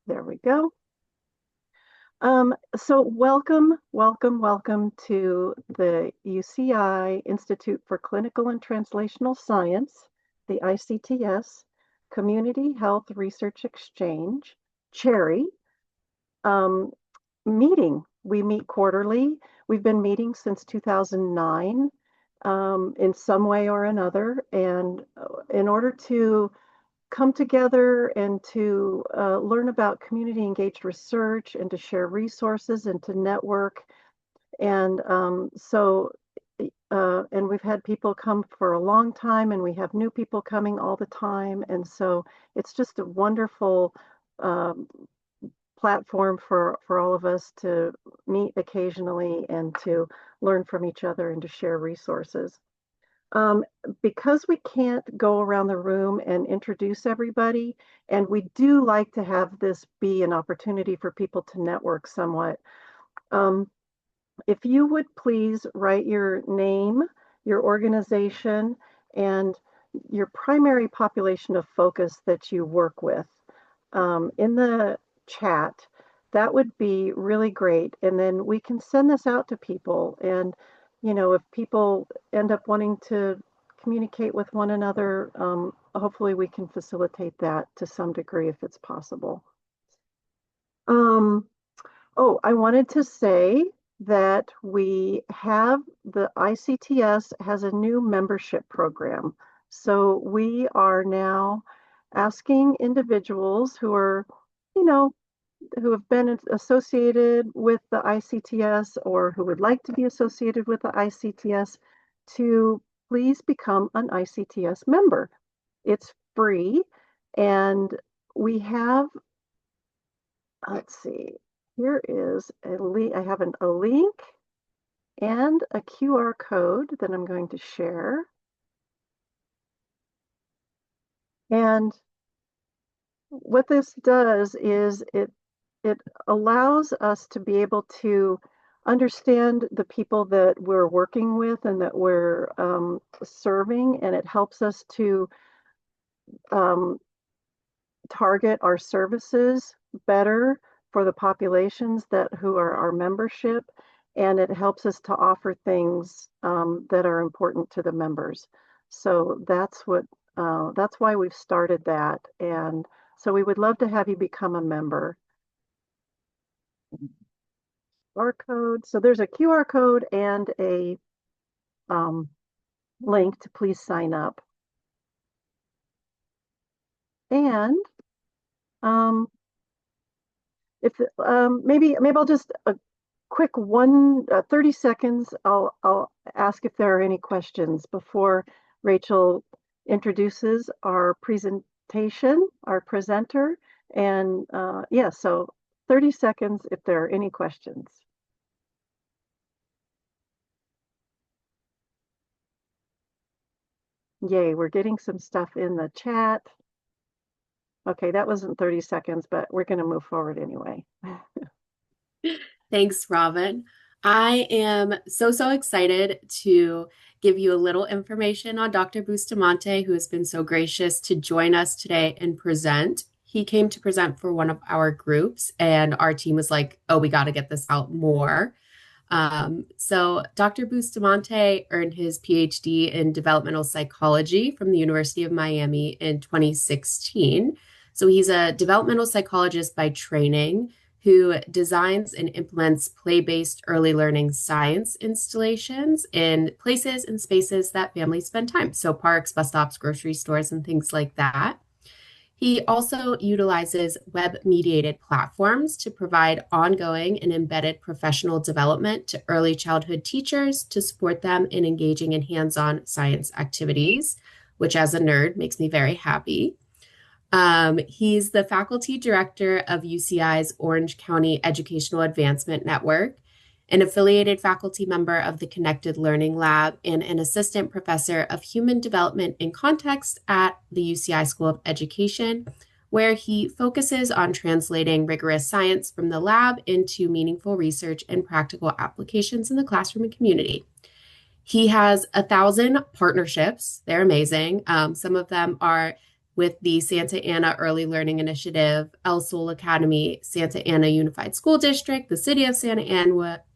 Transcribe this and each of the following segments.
There we go. So welcome to the UCI Institute for Clinical and Translational Science, the ICTS Community Health Research Exchange, CHRE, um, meeting. We meet quarterly. We've been meeting since 2009 in some way or another. And in order to come together and to learn about community engaged research and to share resources and to network. And we've had people come for a long time and we have new people coming all the time. And so it's just a wonderful um, platform for all of us to meet occasionally and to learn from each other and to share resources. Um, because we can't go around the room and introduce everybody, and we do like to have this be an opportunity for people to network somewhat. Um, if you would please write your name, your organization, and your primary population of focus that you work with in the chat, that would be really great. And then we can send this out to people. And, if people end up wanting to communicate with one another, hopefully we can facilitate that to some degree if it's possible. Um, oh, I wanted to say that the ICTS has a new membership program. So we are now asking individuals who are, you know, who have been associated with the ICTS or who would like to be associated with the ICTS to please become an ICTS member. It's free, and we have, let's see, here is a link. I have a link and a QR code that I'm going to share. And what this does is it allows us to be able to understand the people that we're working with and that we're serving, and it helps us to um, target our services better for the populations who are our membership, and it helps us to offer things that are important to the members. So that's why we've started that, and so we would love to have you become a member. QR code. So there's a QR code and a um, link to please sign up. And um, if maybe I'll just a quick 30 seconds. I'll ask if there are any questions before Rachel introduces our presentation, our presenter. And yeah, so 30 seconds if there are any questions. Yay, we're getting some stuff in the chat. Okay, that wasn't 30 seconds, but we're going to move forward anyway. Thanks, Robin. I am so excited to give you a little information on Dr. Bustamante, who has been so gracious to join us today and present. He came to present for one of our groups, and our team was like, oh, we got to get this out more. So Dr. Bustamante earned his PhD in developmental psychology from the University of Miami in 2016. So he's a developmental psychologist by training who designs and implements play-based early learning science installations in places and spaces that families spend time. So parks, bus stops, grocery stores, and things like that. He also utilizes web-mediated platforms to provide ongoing and embedded professional development to early childhood teachers to support them in engaging in hands-on science activities, which as a nerd makes me very happy. He's the faculty director of UCI's Orange County Educational Advancement Network, an affiliated faculty member of the Connected Learning Lab, and an assistant professor of human development in context at the UCI School of Education, where he focuses on translating rigorous science from the lab into meaningful research and practical applications in the classroom and community. He has 1,000 partnerships. They're amazing. Some of them are with the Santa Ana Early Learning Initiative, El Sol Academy, Santa Ana Unified School District, the City of Santa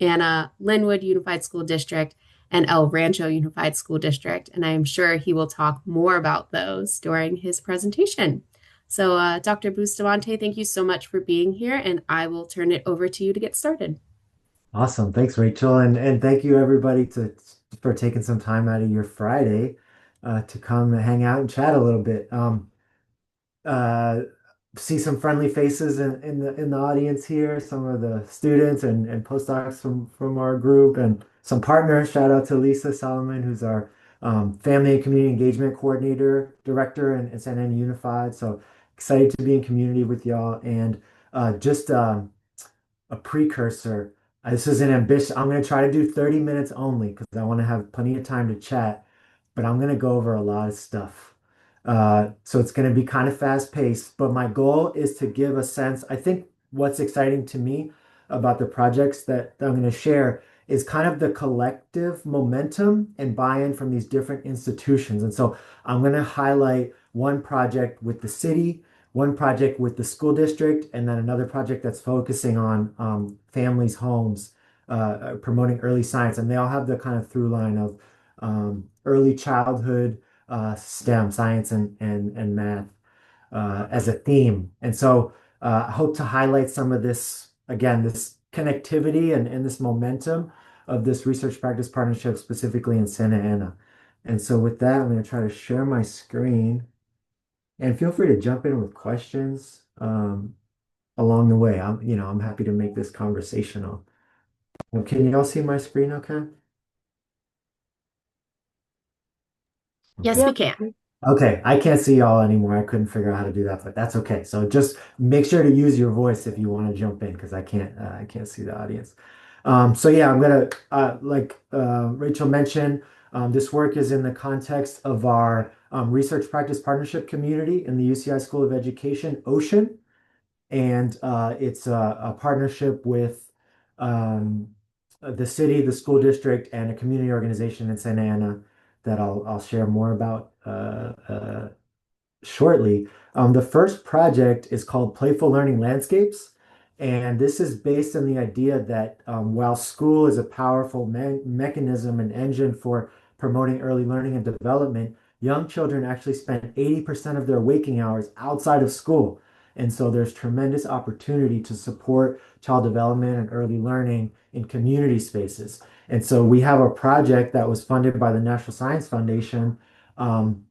Ana, Linwood Unified School District, and El Rancho Unified School District. And I am sure he will talk more about those during his presentation. So, Dr. Bustamante, thank you so much for being here, and I will turn it over to you to get started. Awesome. Thanks, Rachel. And thank you everybody for taking some time out of your Friday to come and hang out and chat a little bit. Uh, See some friendly faces in the audience here, some of the students and postdocs from our group and some partners. Shout out to Lisa Solomon, who's our Family and Community Engagement Coordinator Director in Santa Ana Unified. So excited to be in community with y'all. And just a precursor. This is an ambition. I'm going to try to do 30 minutes only because I want to have plenty of time to chat, but I'm going to go over a lot of stuff. So it's going to be kind of fast paced, but my goal is to give a sense. I think what's exciting to me about the projects that I'm going to share is kind of the collective momentum and buy-in from these different institutions. And so I'm going to highlight one project with the city, one project with the school district, and then another project that's focusing on families' homes, promoting early science. And they all have the kind of through line of early childhood, STEM, science and math as a theme. And so I hope to highlight some of this, again, this connectivity and this momentum of this research practice partnership specifically in Santa Ana. And so with that, I'm going to try to share my screen. And feel free to jump in with questions along the way. I'm happy to make this conversational. Well, can you all see my screen okay? Yes, Okay. we Yep. can. Okay, I can't see y'all anymore. I couldn't figure out how to do that, but that's okay. So just make sure to use your voice if you want to jump in because I can't see the audience. So yeah, I'm gonna like Rachel mentioned, this work is in the context of our research practice partnership community in the UCI School of Education, Ocean. And it's a partnership with um, the city, the school district, and a community organization in Santa Ana that I'll share more about shortly. The first project is called Playful Learning Landscapes. And this is based on the idea that while school is a powerful mechanism and engine for promoting early learning and development, young children actually spend 80% of their waking hours outside of school. And so there's tremendous opportunity to support child development and early learning in community spaces. And so we have a project that was funded by the National Science Foundation um,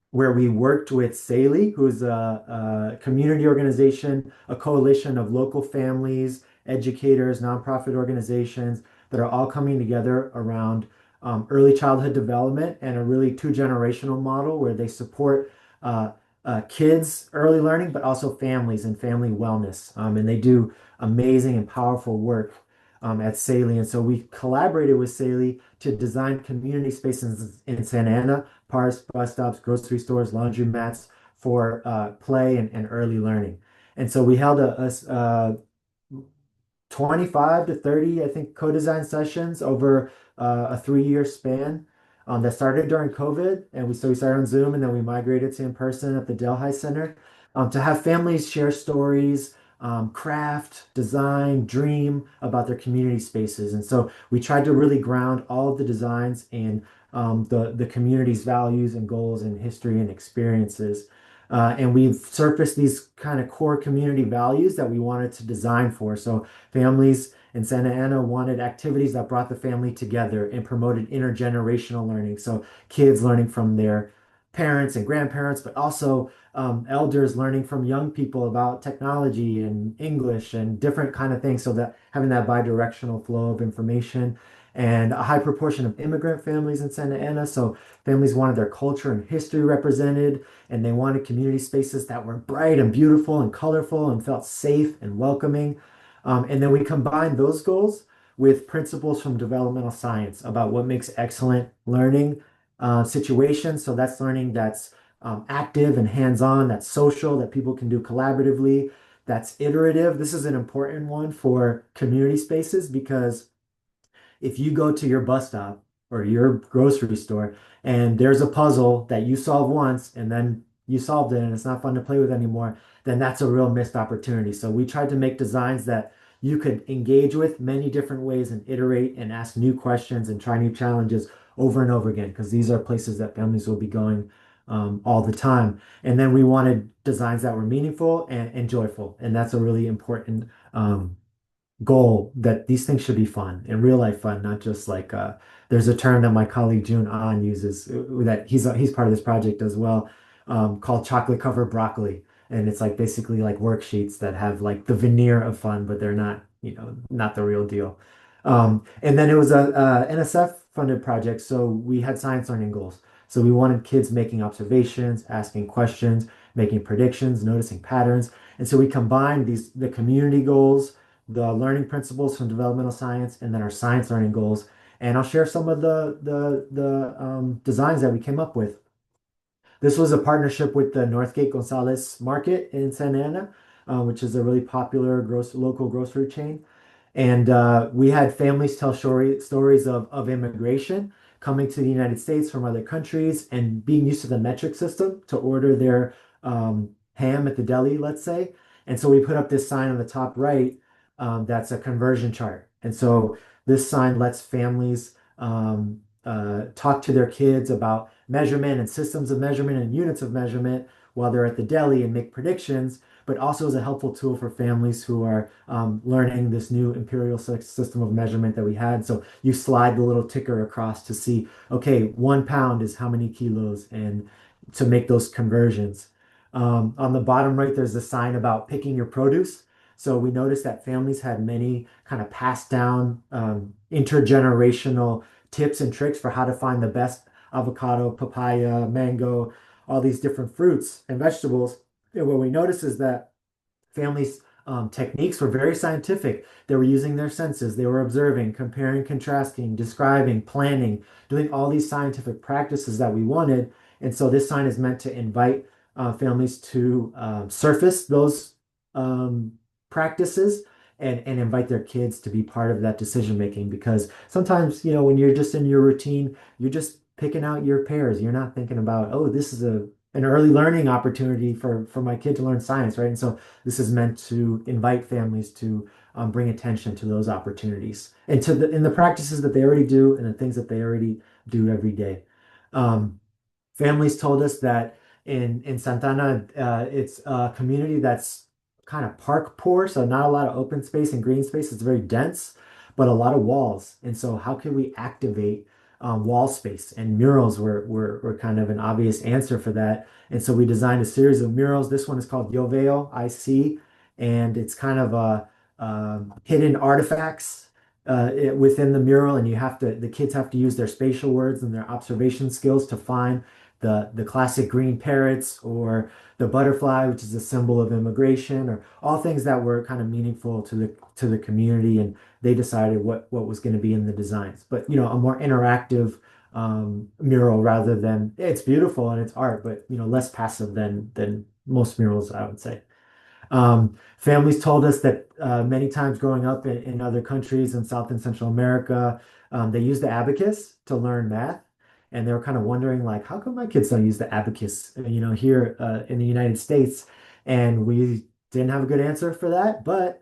where we worked with SAELI, who's a community organization, a coalition of local families, educators, nonprofit organizations that are all coming together around early childhood development and a really two-generational model where they support kids' early learning, but also families and family wellness. And they do amazing and powerful work at SAELI. And so we collaborated with SAELI to design community spaces in Santa Ana, parks, bus stops, grocery stores, laundromats for play and early learning. And so we held a 25 to 30, I think, co-design sessions over a 3-year span that started during COVID. And we started on Zoom and then we migrated to in person at the Delhi Center to have families share stories, craft, design, dream about their community spaces. And so we tried to really ground all of the designs in the community's values and goals and history and experiences. And we've surfaced these kind of core community values that we wanted to design for. So families in Santa Ana wanted activities that brought the family together and promoted intergenerational learning. So kids learning from their parents and grandparents, but also elders learning from young people about technology and English and different kind of things. So that having that bi-directional flow of information and a high proportion of immigrant families in Santa Ana. So families wanted their culture and history represented, and they wanted community spaces that were bright and beautiful and colorful and felt safe and welcoming. And then we combine those goals with principles from developmental science about what makes excellent learning situations. So that's learning that's active and hands-on, that's social, that people can do collaboratively, that's iterative. This is an important one for community spaces because if you go to your bus stop or your grocery store and there's a puzzle that you solve once and then you solved it and it's not fun to play with anymore, then that's a real missed opportunity. So we tried to make designs that you could engage with many different ways and iterate and ask new questions and try new challenges over and over again, because these are places that families will be going all the time. And then we wanted designs that were meaningful and joyful. And that's a really important goal, that these things should be fun and real life fun, not just like there's a term that my colleague June An uses that he's part of this project as well, called chocolate covered broccoli. And it's like basically like worksheets that have like the veneer of fun, but they're not, not the real deal. And then it was a NSF funded project. So we had science learning goals. So we wanted kids making observations, asking questions, making predictions, noticing patterns. And so we combined the community goals, the learning principles from developmental science, and then our science learning goals. And I'll share some of the designs that we came up with. This was a partnership with the Northgate Gonzalez Market in Santa Ana, which is a really popular local grocery chain. And we had families tell stories of immigration coming to the United States from other countries and being used to the metric system to order their ham at the deli, let's say. And so we put up this sign on the top right, that's a conversion chart. And so this sign lets families talk to their kids about measurement and systems of measurement and units of measurement while they're at the deli and make predictions, but also is a helpful tool for families who are learning this new imperial system of measurement that we had. So you slide the little ticker across to see, okay, 1 pound is how many kilos, and to make those conversions. On the bottom right, there's a sign about picking your produce. So we noticed that families had many kind of passed down intergenerational tips and tricks for how to find the best avocado, papaya, mango, all these different fruits and vegetables. And what we noticed is that families' techniques were very scientific. They were using their senses. They were observing, comparing, contrasting, describing, planning, doing all these scientific practices that we wanted. And so this sign is meant to invite families to surface those practices and invite their kids to be part of that decision making. Because sometimes, when you're just in your routine, you're just picking out your pears. You're not thinking about, oh, this is an early learning opportunity for my kid to learn science, right? And so this is meant to invite families to bring attention to those opportunities and in the practices that they already do and the things that they already do every day. Families told us that in Santana, it's a community that's kind of park poor, so not a lot of open space and green space. It's very dense, but a lot of walls. And so, how can we activate wall space? And murals were kind of an obvious answer for that. And so, we designed a series of murals. This one is called Yo Veo, I See, and it's kind of a hidden artifacts within the mural, and the kids have to use their spatial words and their observation skills to find the classic green parrots or the butterfly, which is a symbol of immigration, or all things that were kind of meaningful to the community. And they decided what was going to be in the designs. But a more interactive mural, rather than, it's beautiful and it's art, but less passive than most murals, I would say. Families told us that many times growing up in other countries in South and Central America, they use the abacus to learn math. And they were kind of wondering, like, how come my kids don't use the abacus, here in the United States? And we didn't have a good answer for that. But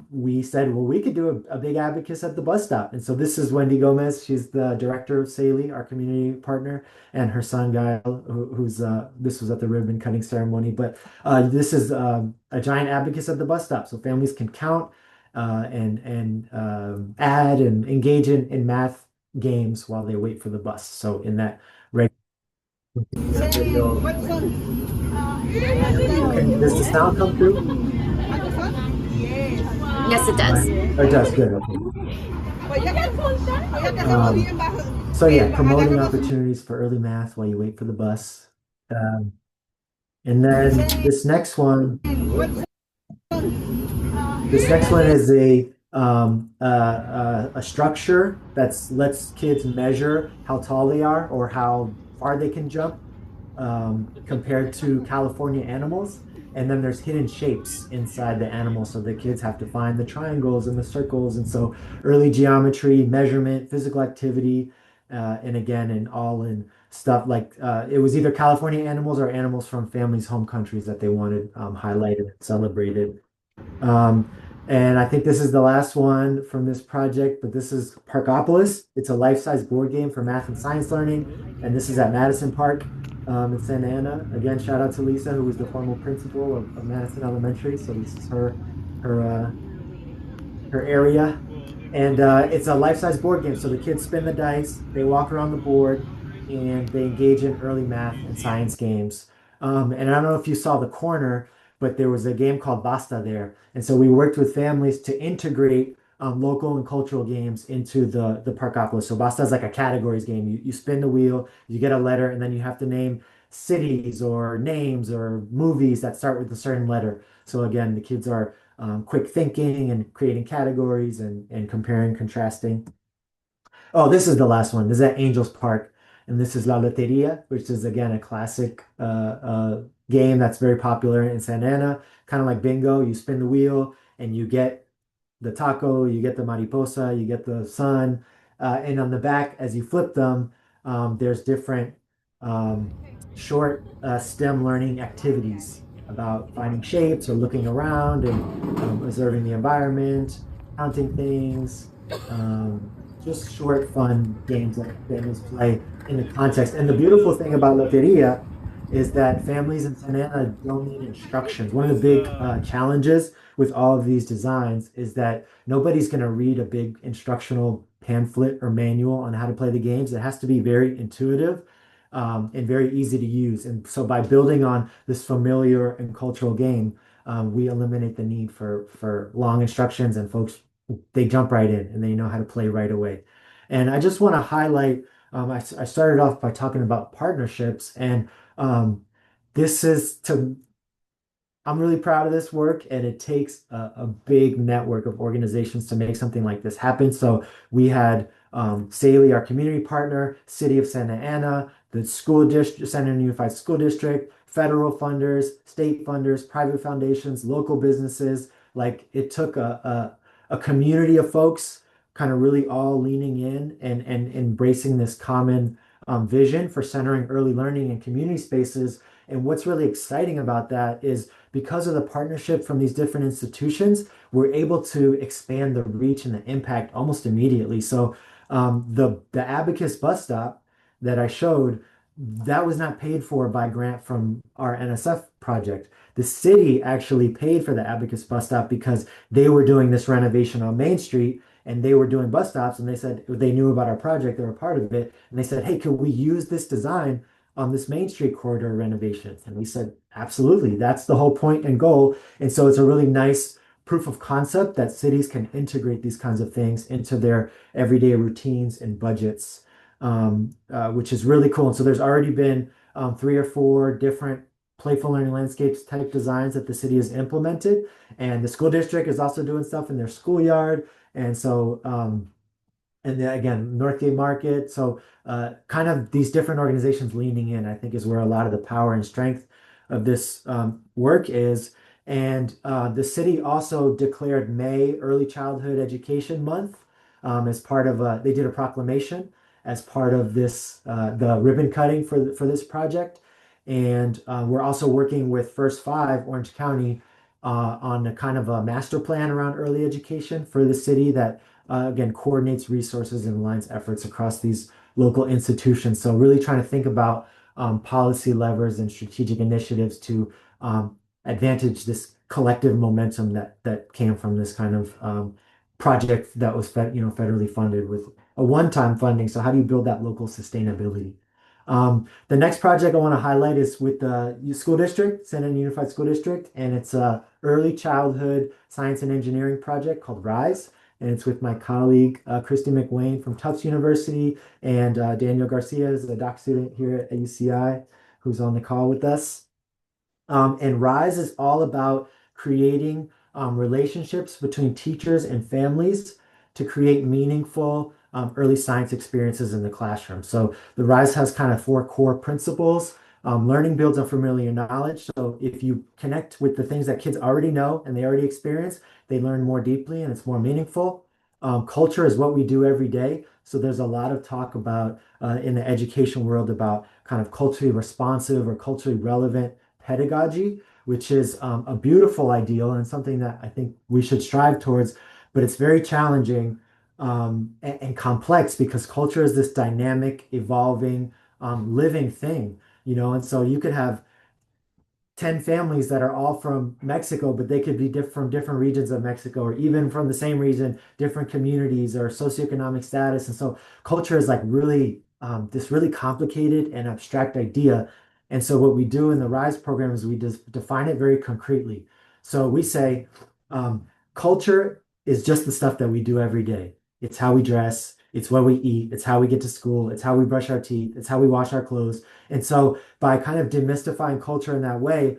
we said, well, we could do a big abacus at the bus stop. And so this is Wendy Gomez. She's the director of SAELI, our community partner, and her son, Gael, who's this was at the ribbon cutting ceremony. But this is a giant abacus at the bus stop. So families can count and add and engage in math games while they wait for the bus. So in that regular video, okay, does the sound come through? Yes, it does. Oh, it does. Good. Okay. So yeah, promoting opportunities for early math while you wait for the bus. And then this next one is a structure that lets kids measure how tall they are or how far they can jump compared to California animals. And then there's hidden shapes inside the animal, so the kids have to find the triangles and the circles. And so early geometry, measurement, physical activity, and again, all in stuff like it was either California animals or animals from families' home countries that they wanted highlighted and celebrated. Um, and I think this is the last one from this project, but this is Parkopolis. It's a life-size board game for math and science learning, and this is at Madison Park in Santa Ana. Again, shout out to Lisa, who was the former principal of Madison Elementary. So this is her her area. And it's a life-size board game. So the kids spin the dice, they walk around the board, and they engage in early math and science games. And I don't know if you saw the corner, but there was a game called Basta there. And so we worked with families to integrate local and cultural games into the Parkopolis. So Basta is like a categories game. You spin the wheel, you get a letter, and then you have to name cities or names or movies that start with a certain letter. So again, the kids are quick thinking and creating categories and comparing, contrasting. Oh, this is the last one. This is at Angels Park, and this is La Loteria, which is again a classic game that's very popular in Santa Ana. Kind of like bingo. You spin the wheel and you get the taco, you get the mariposa, you get the sun, and on the back, as you flip them, there's different um, short STEM learning activities about finding shapes or looking around and observing the environment, counting things, just short, fun games that families play in the context. And the beautiful thing about Loteria is that families in Santa Ana don't need instructions. One of the big challenges with all of these designs is that nobody's going to read a big instructional pamphlet or manual on how to play the games. It has to be very intuitive and very easy to use. And so by building on this familiar and cultural game, we eliminate the need for long instructions and folks, they jump right in and they know how to play right away. And I just want to highlight, I started off by talking about partnerships and this is to I'm really proud of this work, and it takes a big network of organizations to make something like this happen. So we had SAELI, our community partner, City of Santa Ana, the school district, Santa Ana Unified School District, federal funders, state funders, private foundations, local businesses. Like it took a community of folks kind of really all leaning in and embracing this common vision for centering early learning in community spaces. And what's really exciting about that is because of the partnership from these different institutions, we're able to expand the reach and the impact almost immediately. So the Abacus bus stop that I showed, that was not paid for by grant from our NSF project. The city actually paid for the Abacus bus stop because they were doing this renovation on Main Street and they were doing bus stops and they said they knew about our project, they were part of it, and they said, hey, could we use this design on this Main Street corridor renovation? And we said, absolutely, that's the whole point and goal. And so it's a really nice proof of concept that cities can integrate these kinds of things into their everyday routines and budgets, which is really cool. And so there's already been 3 or 4 different playful learning landscapes type designs that the city has implemented. And the school district is also doing stuff in their schoolyard. And so and then again, Northgate Market. So kind of these different organizations leaning in, I think, is where a lot of the power and strength of this work is. And the city also declared May Early Childhood Education Month as part of they did a proclamation as part of this the ribbon cutting for this project. And we're also working with First Five Orange County on a kind of a master plan around early education for the city that again, coordinates resources and aligns efforts across these local institutions. So really trying to think about policy levers and strategic initiatives to advantage this collective momentum that came from this kind of project that was federally funded with a one-time funding. So how do you build that local sustainability? The next project I want to highlight is with the school district, Santa Ana Unified School District, and it's a early childhood science and engineering project called RISE. And it's with my colleague, Christy McWayne from Tufts University, and Daniel Garcia is a doc student here at UCI who's on the call with us. And RISE is all about creating relationships between teachers and families to create meaningful early science experiences in the classroom. So the RISE has kind of 4 core principles. Learning builds on familiar knowledge. So if you connect with the things that kids already know and they already experience, they learn more deeply and it's more meaningful. culture is what we do every day. So there's a lot of talk about in the education world about kind of culturally responsive or culturally relevant pedagogy, which is a beautiful ideal and something that I think we should strive towards. But it's very challenging and complex because culture is this dynamic, evolving, living thing, and so you could have 10 families that are all from Mexico, but they could be from different regions of Mexico, or even from the same region, different communities or socioeconomic status. And so culture is like really this really complicated and abstract idea. And so what we do in the RISE program is we just define it very concretely. So we say culture is just the stuff that we do every day. It's how we dress, it's what we eat, it's how we get to school, it's how we brush our teeth, it's how we wash our clothes. And so by kind of demystifying culture in that way,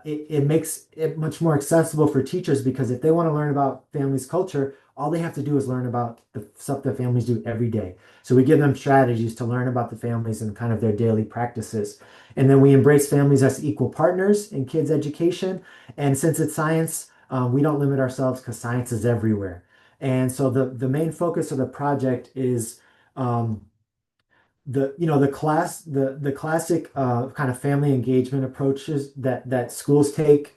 it makes it much more accessible for teachers because if they want to learn about families' culture, all they have to do is learn about the stuff that families do every day. So we give them strategies to learn about the families and kind of their daily practices. And then we embrace families as equal partners in kids' education. And since it's science, we don't limit ourselves because science is everywhere. And so the main focus of the project is um, the classic kind of family engagement approaches that schools take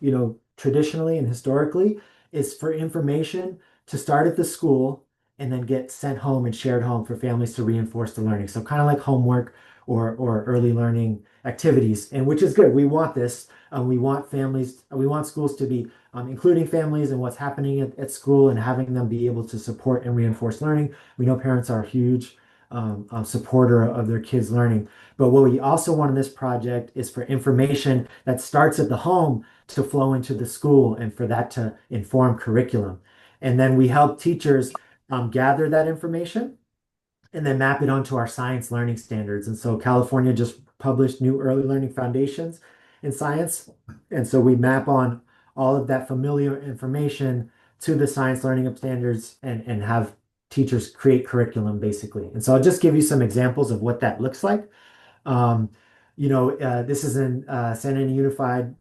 traditionally and historically is for information to start at the school and then get sent home and shared home for families to reinforce the learning, so kind of like homework or early learning activities, and which is good. We want this. We want schools to be including families and what's happening at school and having them be able to support and reinforce learning. We know parents are huge supporter of their kids learning. But what we also want in this project is for information that starts at the home to flow into the school and for that to inform curriculum. And then we help teachers gather that information and then map it onto our science learning standards. And so California just published new early learning foundations in science. And so we map on all of that familiar information to the science learning standards and have teachers create curriculum basically. And so I'll just give you some examples of what that looks like. Um, this is in Santa Ana Unified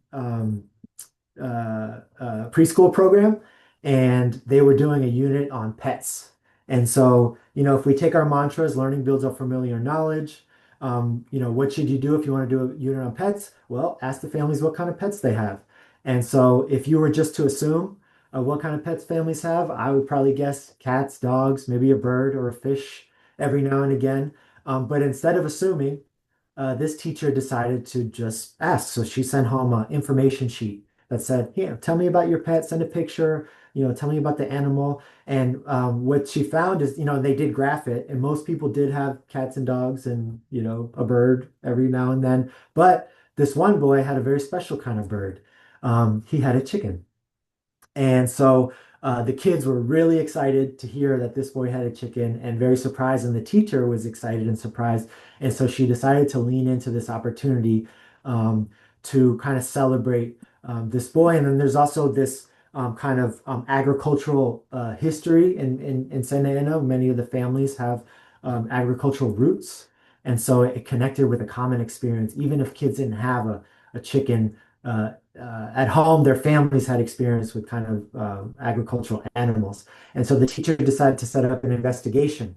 preschool program, and they were doing a unit on pets. And so, if we take our mantras, learning builds up familiar knowledge. What should you do if you want to do a unit on pets? Well, ask the families what kind of pets they have. And so, if you were just to assume what kind of pets families have, I would probably guess cats, dogs, maybe a bird or a fish every now and again. But instead of assuming, this teacher decided to just ask. So she sent home an information sheet that said, "Here, tell me about your pet, send a picture, tell me about the animal." And what she found is, they did graph it, and most people did have cats and dogs and, a bird every now and then. But this one boy had a very special kind of bird. He had a chicken. And so the kids were really excited to hear that this boy had a chicken and very surprised. And the teacher was excited and surprised. And so she decided to lean into this opportunity um, to kind of celebrate this boy. And then there's also this kind of agricultural history in Santa Ana. Many of the families have agricultural roots. And so it connected with a common experience. Even if kids didn't have a chicken, at home, their families had experience with kind of agricultural animals. And so the teacher decided to set up an investigation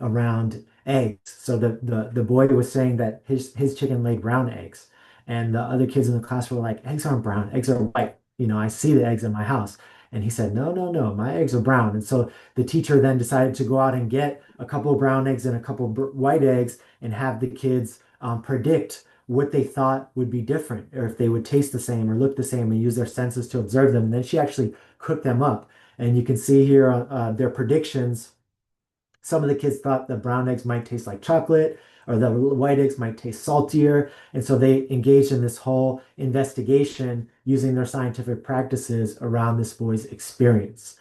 around eggs. So the boy was saying that his chicken laid brown eggs. And the other kids in the class were like, eggs aren't brown, eggs are white. I see the eggs in my house. And he said, no, no, no, my eggs are brown. And so the teacher then decided to go out and get a couple of brown eggs and a couple of white eggs and have the kids predict what they thought would be different, or if they would taste the same or look the same, and use their senses to observe them. And then she actually cooked them up. And you can see here their predictions. Some of the kids thought the brown eggs might taste like chocolate, or the white eggs might taste saltier. And so they engaged in this whole investigation using their scientific practices around this boy's experience.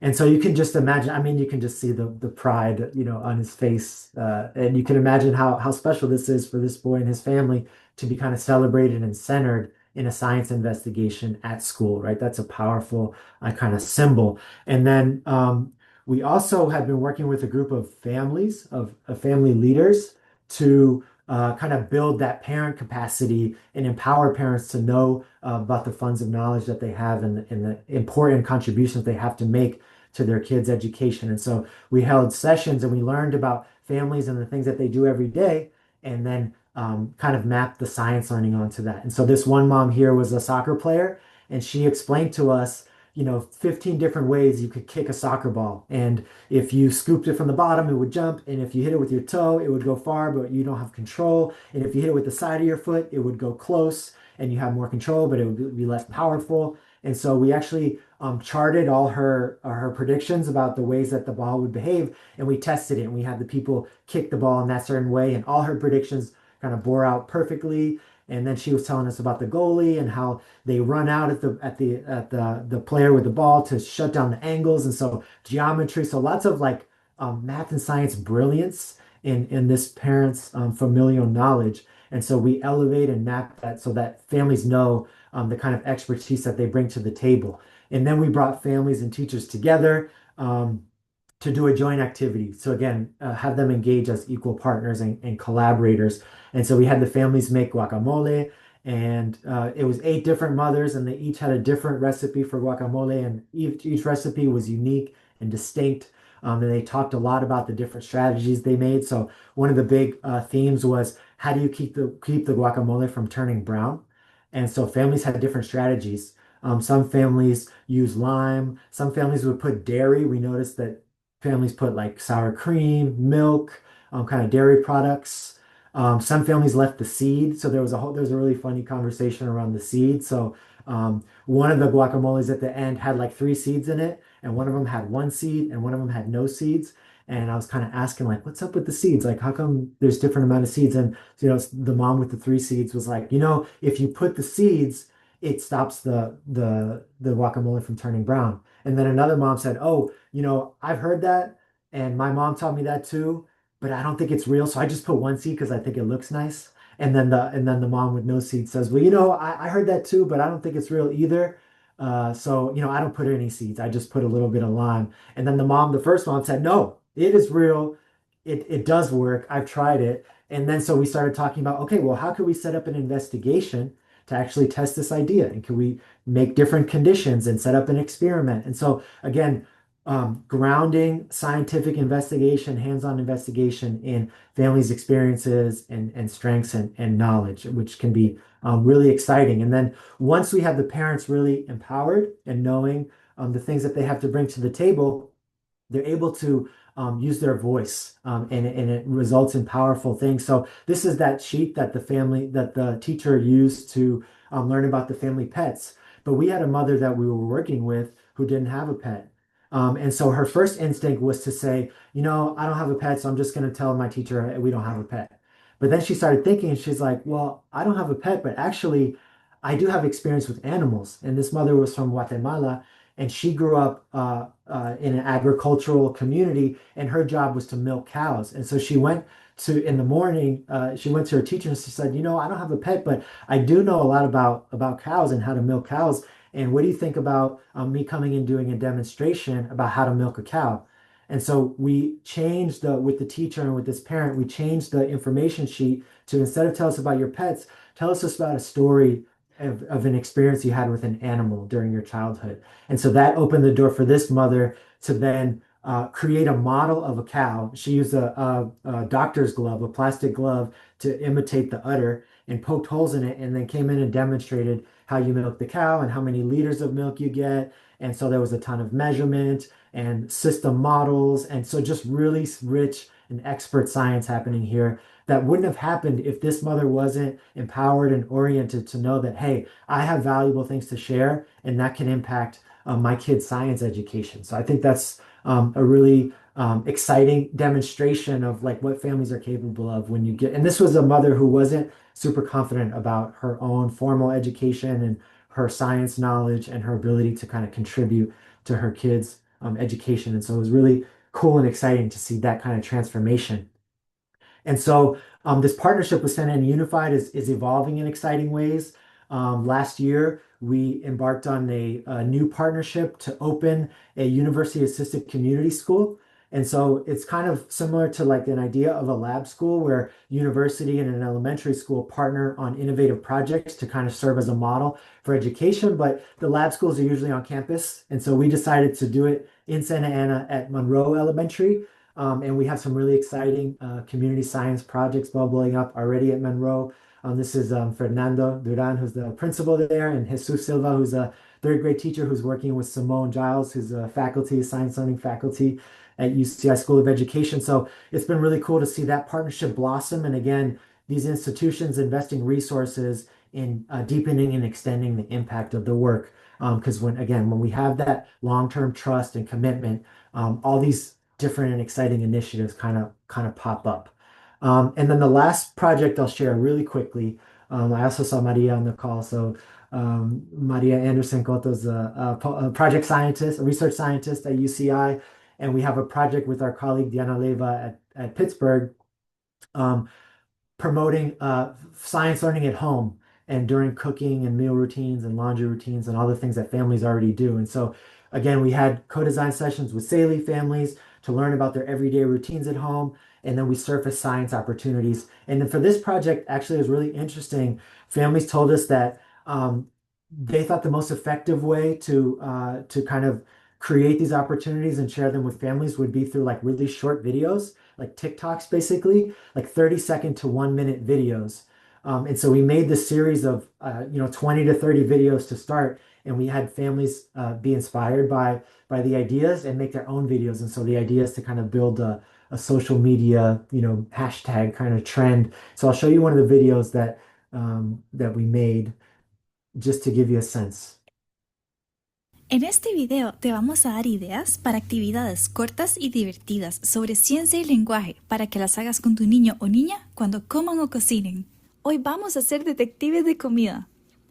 And so you can just imagine, I mean, you can just see the pride, on his face. And you can imagine how special this is for this boy and his family to be kind of celebrated and centered in a science investigation at school, right? That's a powerful kind of symbol. And then we also have been working with a group of families, of family leaders, to kind of build that parent capacity and empower parents to know about the funds of knowledge that they have and the important contributions they have to make to their kids' education. And so we held sessions and we learned about families and the things that they do every day, and then kind of mapped the science learning onto that. And so this one mom here was a soccer player, and she explained to us, 15 different ways you could kick a soccer ball. And if you scooped it from the bottom, it would jump. And if you hit it with your toe, it would go far, but you don't have control. And if you hit it with the side of your foot, it would go close and you have more control, but it would be less powerful. And so we actually charted all her predictions about the ways that the ball would behave, and we tested it. And we had the people kick the ball in that certain way, and all her predictions kind of bore out perfectly. And then she was telling us about the goalie and how they run out at the player with the ball to shut down the angles, and so geometry. So lots of like math and science brilliance in this parent's familial knowledge. And so we elevate and map that so that families know the kind of expertise that they bring to the table. And then we brought families and teachers together to do a joint activity. So again, have them engage as equal partners and collaborators. And so we had the families make guacamole, and it was 8 different mothers, and they each had a different recipe for guacamole, and each recipe was unique and distinct. And they talked a lot about the different strategies they made. So one of the big themes was how do you keep the guacamole from turning brown? And so families had different strategies. Some families use lime. Some families would put dairy. We noticed that families put like sour cream, milk, kind of dairy products. Some families left the seed. So there was a really funny conversation around the seed. So one of the guacamoles at the end had like 3 seeds in it, and one of them had 1 seed, and one of them had no seeds. And I was kind of asking like, what's up with the seeds? Like, how come there's different amount of seeds? And the mom with the 3 seeds was like, if you put the seeds, it stops the guacamole from turning brown. And then another mom said, oh, I've heard that, and my mom taught me that too, but I don't think it's real. So I just put 1 seed because I think it looks nice. And then the mom with no seed says, well, I heard that too, but I don't think it's real either. So I don't put any seeds. I just put a little bit of lime. And then the first mom said, no, it is real. It does work. I've tried it. And then so we started talking about, okay, well, how could we set up an investigation to actually test this idea? And can we make different conditions and set up an experiment? And so again, grounding scientific investigation, hands-on investigation in families' experiences and strengths and knowledge, which can be really exciting. And then once we have the parents really empowered and knowing the things that they have to bring to the table, they're able to use their voice, and it results in powerful things. So this is that sheet that the teacher used to learn about the family pets. But we had a mother that we were working with who didn't have a pet. And so her first instinct was to say, I don't have a pet, so I'm just going to tell my teacher we don't have a pet. But then she started thinking, and she's like, well, I don't have a pet, but actually, I do have experience with animals. And this mother was from Guatemala, and she grew up in an agricultural community, and her job was to milk cows. And so in the morning, she went to her teacher and she said, I don't have a pet, but I do know a lot about cows and how to milk cows. And what do you think about me coming and doing a demonstration about how to milk a cow? And so we changed with the teacher and with this parent, we changed the information sheet to, instead of tell us about your pets, tell us about a story of an experience you had with an animal during your childhood. And so that opened the door for this mother to then create a model of a cow. She used a doctor's glove, a plastic glove, to imitate the udder, and poked holes in it, and then came in and demonstrated how you milk the cow and how many liters of milk you get. And so there was a ton of measurement and system models. And so just really rich and expert science happening here that wouldn't have happened if this mother wasn't empowered and oriented to know that, hey, I have valuable things to share, and that can impact my kid's science education. So I think that's a really exciting demonstration of like what families are capable of when you get. And this was a mother who wasn't super confident about her own formal education and her science knowledge and her ability to kind of contribute to her kids' education. And so it was really cool and exciting to see that kind of transformation. And so this partnership with Sena and Unified is evolving in exciting ways. Last year, we embarked on a new partnership to open a university assisted community school. And so it's kind of similar to like an idea of a lab school where university and an elementary school partner on innovative projects to kind of serve as a model for education. But the lab schools are usually on campus. And so we decided to do it in Santa Ana at Monroe Elementary. And we have some really exciting community science projects bubbling up already at Monroe. This is Fernando Duran, who's the principal there, and Jesus Silva, who's a third grade teacher who's working with Simone Giles, who's a faculty, science learning faculty at UCI School of Education. So it's been really cool to see that partnership blossom. And again, these institutions investing resources in deepening and extending the impact of the work. Because when we have that long-term trust and commitment, all these different and exciting initiatives kind of pop up. And then the last project I'll share really quickly. I also saw Maria on the call. So Maria Anderson Cotto is a project scientist, a research scientist at UCI, and we have a project with our colleague Diana Leva at Pittsburgh, um, promoting science learning at home and during cooking and meal routines and laundry routines and all the things that families already do. And so, again, we had co-design sessions with SAELI families to learn about their everyday routines at home. And then we surfaced science opportunities. And then for this project, actually, it was really interesting. Families told us that they thought the most effective way to kind of create these opportunities and share them with families would be through like really short videos, like TikToks, basically like 30-second to 1 minute videos. And so we made this series of 20 to 30 videos to start, and we had families be inspired by the ideas and make their own videos. And so the idea is to kind of build a social media, hashtag kind of trend. So I'll show you one of the videos that we made just to give you a sense. En este video te vamos a dar ideas para actividades cortas y divertidas sobre ciencia y lenguaje para que las hagas con tu niño o niña cuando coman o cocinen. Hoy vamos a ser detectives de comida.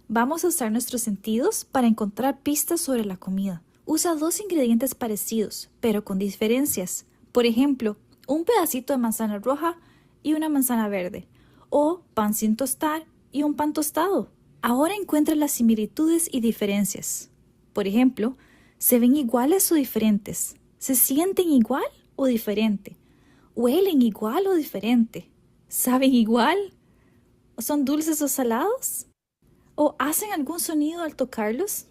Vamos a usar nuestros sentidos para encontrar pistas sobre la comida. Usa 2 ingredientes parecidos, pero con diferencias. Por ejemplo, un pedacito de manzana roja y una manzana verde. O pan sin tostar y un pan tostado. Ahora encuentra las similitudes y diferencias. Por ejemplo, ¿se ven iguales o diferentes? ¿Se sienten igual o diferente? ¿Huelen igual o diferente? ¿Saben igual? ¿O son dulces o salados? ¿O hacen algún sonido al tocarlos?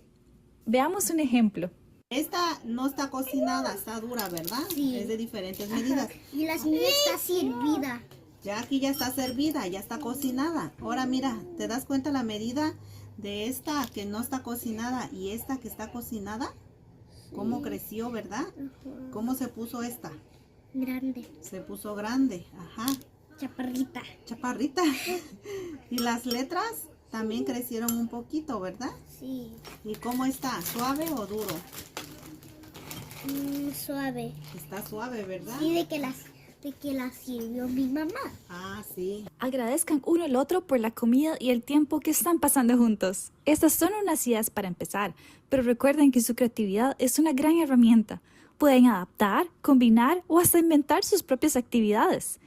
Veamos un ejemplo. Esta no está cocinada, está dura, ¿verdad? Sí. Es de diferentes medidas. Y la semilla está servida. Ya aquí ya está servida, ya está cocinada. Ahora mira, ¿te das cuenta la medida de esta que no está cocinada y esta que está cocinada? ¿Cómo creció, verdad? ¿Cómo se puso esta? Grande. Se puso grande, ajá. Chaparrita. Chaparrita. Y las letras también crecieron un poquito, ¿verdad? Sí. ¿Y cómo está? ¿Suave o duro? Suave. Está suave, ¿verdad? Sí, de que la sirvió mi mamá. Ah, sí. Agradezcan uno al otro por la comida y el tiempo que están pasando juntos. Estas son unas ideas para empezar, pero recuerden que su creatividad es una gran herramienta. Pueden adaptar, combinar o hasta inventar sus propias actividades.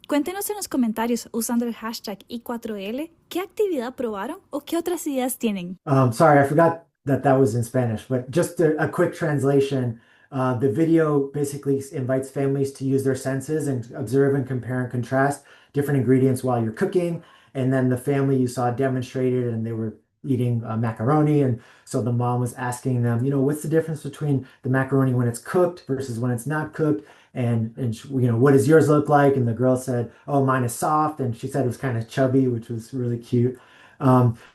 Cuéntenos en los comentarios usando el hashtag I4L qué actividad probaron o qué otras ideas tienen. Sorry, I forgot that was in Spanish, but just a quick translation. The video basically invites families to use their senses and observe and compare and contrast different ingredients while you're cooking. And then the family you saw demonstrated, and they were eating macaroni. And so the mom was asking them, what's the difference between the macaroni when it's cooked versus when it's not cooked? And what does yours look like? And the girl said, oh, mine is soft. And she said it was kind of chubby, which was really cute.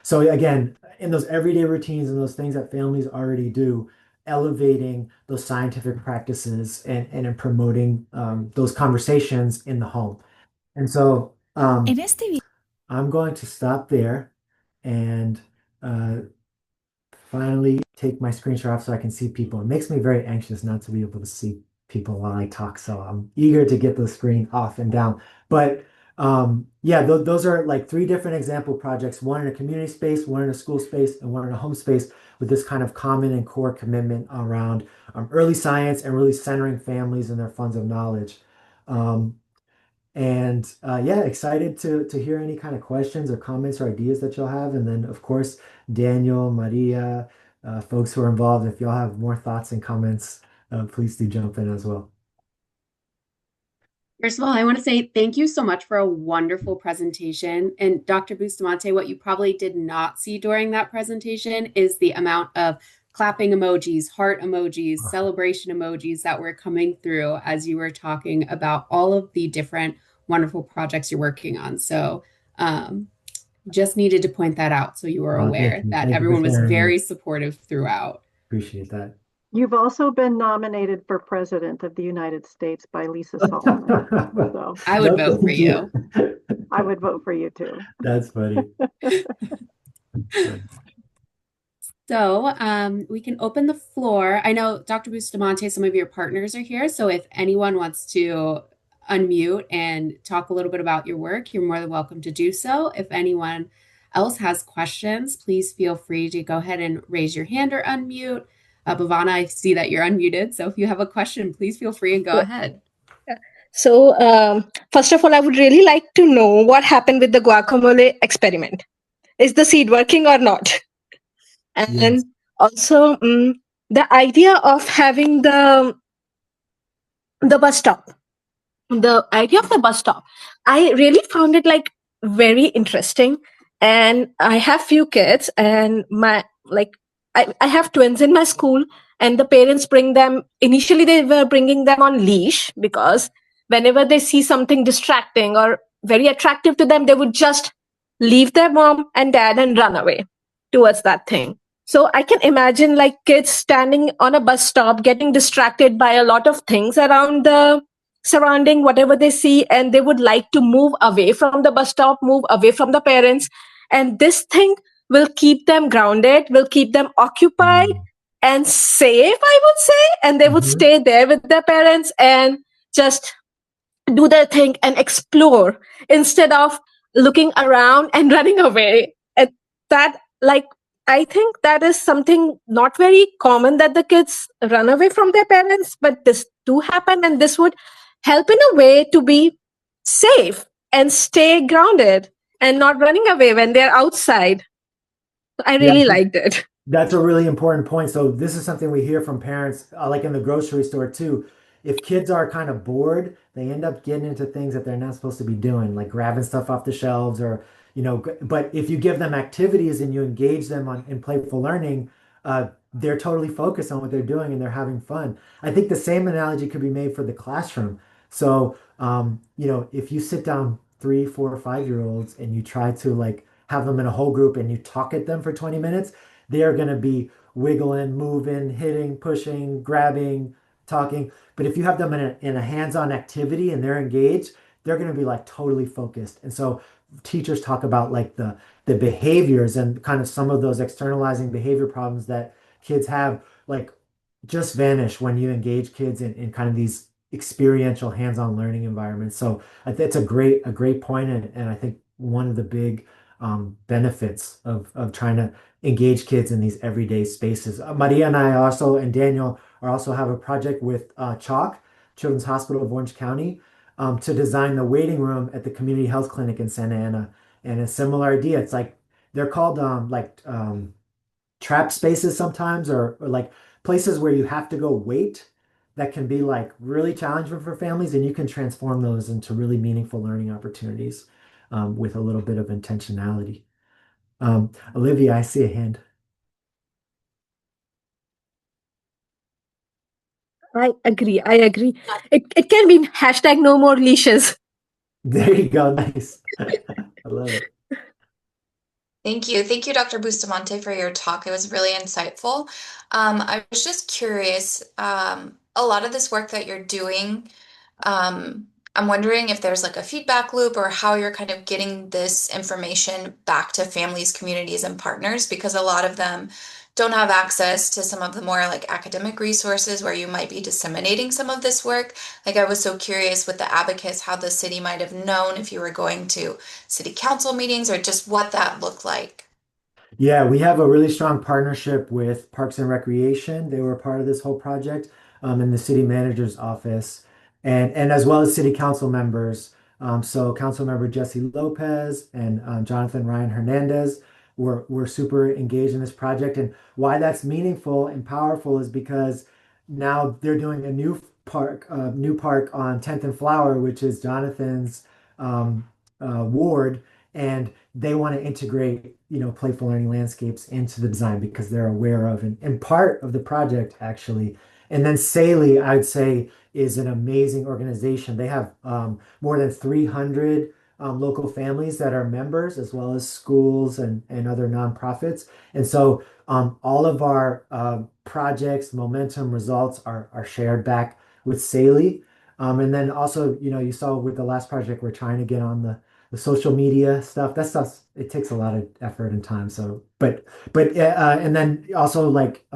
So again, in those everyday routines and those things that families already do, elevating those scientific practices and in promoting those conversations in the home. And so En este video I'm going to stop there and finally take my screenshot off so I can see people. It makes me very anxious not to be able to see people while I talk, so I'm eager to get the screen off and down. But those are like 3 different example projects, one in a community space, one in a school space, and one in a home space, with this kind of common and core commitment around early science and really centering families and their funds of knowledge. Excited to hear any kind of questions or comments or ideas that you'll have. And then, of course, Daniel, Maria, folks who are involved, if y'all have more thoughts and comments, please do jump in as well. First of all, I want to say thank you so much for a wonderful presentation. And Dr. Bustamante, what you probably did not see during that presentation is the amount of clapping emojis, heart emojis, celebration emojis that were coming through as you were talking about all of the different wonderful projects you're working on. So, just needed to point that out so you were aware that Thank you for everyone was sharing very it. supportive throughout. Appreciate that. You've also been nominated for President of the United States by Lisa Solomon. So I would No, vote for thank you. I would vote for you too. That's funny. So we can open the floor. I know Dr. Bustamante, some of your partners are here. So if anyone wants to unmute and talk a little bit about your work, you're more than welcome to do so. If anyone else has questions, please feel free to go ahead and raise your hand or unmute. Bhavana, I see that you're unmuted. So if you have a question, please feel free and go ahead. So, first of all, I would really like to know what happened with the guacamole experiment. Is the seed working or not? And Yes. also, the idea of having the bus stop. The idea of the bus stop, I really found it like very interesting. And I have few kids, and I have twins in my school, and the parents bring them. Initially, they were bringing them on leash because whenever they see something distracting or very attractive to them, they would just leave their mom and dad and run away towards that thing. So I can imagine like kids standing on a bus stop, getting distracted by a lot of things around the surrounding whatever they see, and they would like to move away from the bus stop, move away from the parents. And this thing will keep them grounded, will keep them occupied and safe, I would say. And they would stay there with their parents and just do their thing and explore instead of looking around and running away. And that, like, I think that is something not very common that the kids run away from their parents, but this do happen, and this would help in a way to be safe and stay grounded and not running away when they're outside. I Yeah, really liked it. that's a really important point. So this is something we hear from parents, like in the grocery store too. If kids are kind of bored, they end up getting into things that they're not supposed to be doing, like grabbing stuff off the shelves or, but if you give them activities and you engage them in playful learning, they're totally focused on what they're doing and they're having fun. I think the same analogy could be made for the classroom. So, if you sit down 3, 4, 5-year-olds and you try to like have them in a whole group and you talk at them for 20 minutes, they are going to be wiggling, moving, hitting, pushing, grabbing, talking. But if you have them in a hands-on activity and they're engaged, they're going to be like totally focused. And so teachers talk about like the behaviors and kind of some of those externalizing behavior problems that kids have, like just vanish when you engage kids in kind of these experiential hands-on learning environments. So that's a great point, and I think one of the big benefits of trying to engage kids in these everyday spaces. Maria and I also, and Daniel are also have a project with Chalk, Children's Hospital of Orange County, to design the waiting room at the community health clinic in Santa Ana. And a similar idea, it's like they're called trap spaces sometimes, or like places where you have to go wait, that can be like really challenging for families, and you can transform those into really meaningful learning opportunities with a little bit of intentionality. Olivia, I see a hand. I agree. I agree. It can be hashtag no more leashes. There you go. Nice. I love it. Thank you. Thank you, Dr. Bustamante, for your talk. It was really insightful. I was just curious, a lot of this work that you're doing, I'm wondering if there's like a feedback loop or how you're kind of getting this information back to families, communities, and partners, because a lot of them don't have access to some of the more like academic resources where you might be disseminating some of this work. Like I was so curious with the abacus, how the city might have known if you were going to city council meetings or just what that looked like. Yeah, we have a really strong partnership with Parks and Recreation. They were part of this whole project, in the city manager's office, and as well as city council members. So Council Member Jesse Lopez and Jonathan Ryan Hernandez were super engaged in this project. And why that's meaningful and powerful is because now they're doing a new new park on 10th and Flower, which is Jonathan's um, ward, and they want to integrate, playful learning landscapes into the design because they're aware of and part of the project actually. And then SAELI, I'd say, is an amazing organization. They have more than 300 local families that are members, as well as schools and other nonprofits. And so all of our projects, momentum, results are shared back with SAELI. And then also, you saw with the last project, we're trying to get on the social media stuff. That stuff, it takes a lot of effort and time. So, and then also like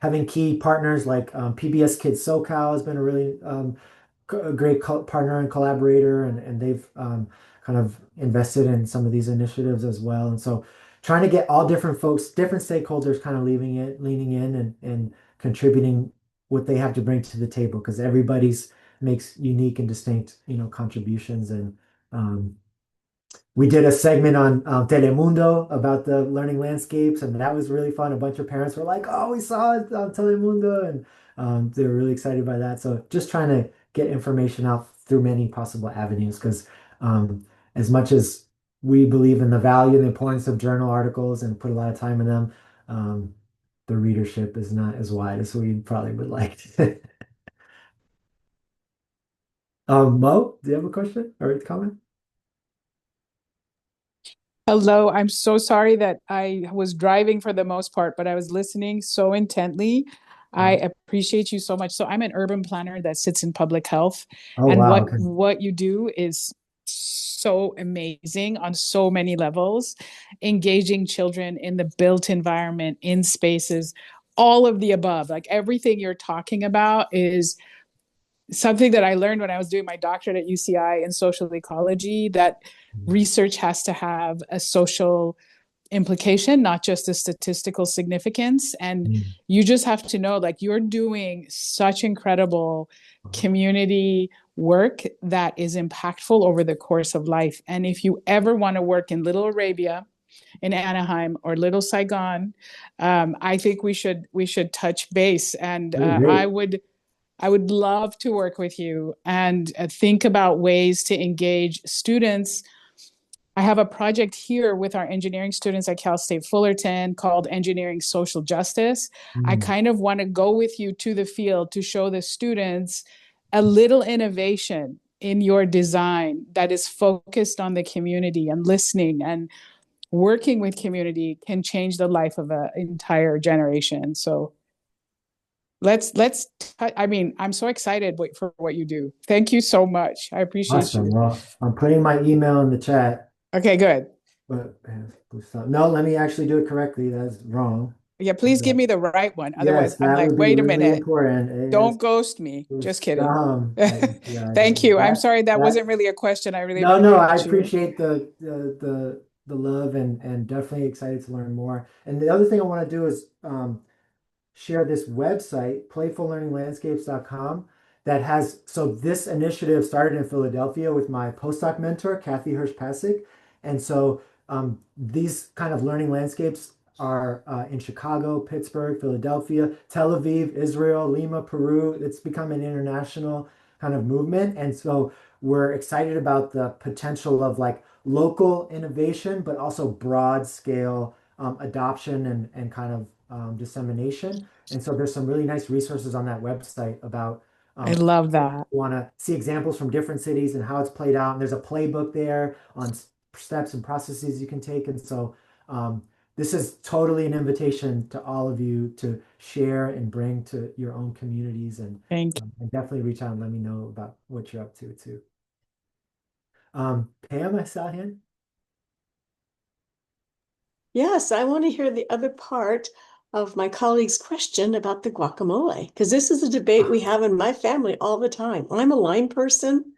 having key partners like PBS Kids SoCal has been a really a great partner and collaborator, and they've kind of invested in some of these initiatives as well. And so trying to get all different folks, different stakeholders kind of leaning in and contributing what they have to bring to the table because everybody's makes unique and distinct, contributions. And um, we did a segment on Telemundo about the learning landscapes, and that was really fun. A bunch of parents were like, "Oh, we saw it on Telemundo," and they were really excited by that. So just trying to get information out through many possible avenues, because um, as much as we believe in the value and the importance of journal articles and put a lot of time in them, um, the readership is not as wide as we probably would like. Mo, do you have a question or a comment? Hello, I'm so sorry that I was driving for the most part, but I was listening so intently. I appreciate you so much. So I'm an urban planner that sits in public health, Oh, and wow. what Okay. what you do is so amazing on so many levels, engaging children in the built environment, in spaces, all of the above. Like everything you're talking about is something that I learned when I was doing my doctorate at UCI in social ecology, that research has to have a social implication, not just a statistical significance. And you just have to know, like, you're doing such incredible community work that is impactful over the course of life. And if you ever want to work in Little Arabia, in Anaheim, or Little Saigon, I think we should touch base. And Oh, great. I would love to work with you and think about ways to engage students. I have a project here with our engineering students at Cal State Fullerton called Engineering Social Justice. I kind of want to go with you to the field to show the students a little innovation in your design that is focused on the community, and listening and working with community can change the life of an entire generation. So I mean, I'm so excited for what you do. Thank you so much. I appreciate Awesome. you. Well, I'm putting my email in the chat, Okay, good. but no, let me actually do it correctly. That's wrong. Yeah, please give me the right one. Otherwise, Yes, I'm that like, would be wait a really minute. important. It Don't is ghost me. Just kidding. Bustam at UCI. Thank you. I'm That sorry, that that wasn't really a question. I really no, I appreciate you. appreciate the love and definitely excited to learn more. And the other thing I want to do is share this website, playfullearninglandscapes.com, that has, so this initiative started in Philadelphia with my postdoc mentor, Kathy Hirsch-Pasick. And so these kind of learning landscapes are in Chicago, Pittsburgh, Philadelphia, Tel Aviv, Israel, Lima, Peru. It's become an international kind of movement. And so we're excited about the potential of like local innovation, but also broad scale adoption and kind of dissemination. And so there's some really nice resources on that website about I um, love if that. you want to see examples from different cities and how it's played out. And there's a playbook there on steps and processes you can take. And so this is totally an invitation to all of you to share and bring to your own communities, Thank and definitely reach out and let me know about what you're up to too. Pam, I saw a hand. Yes, I want to hear the other part of my colleague's question about the guacamole, because this is a debate we have in my family all the time. I'm a line person.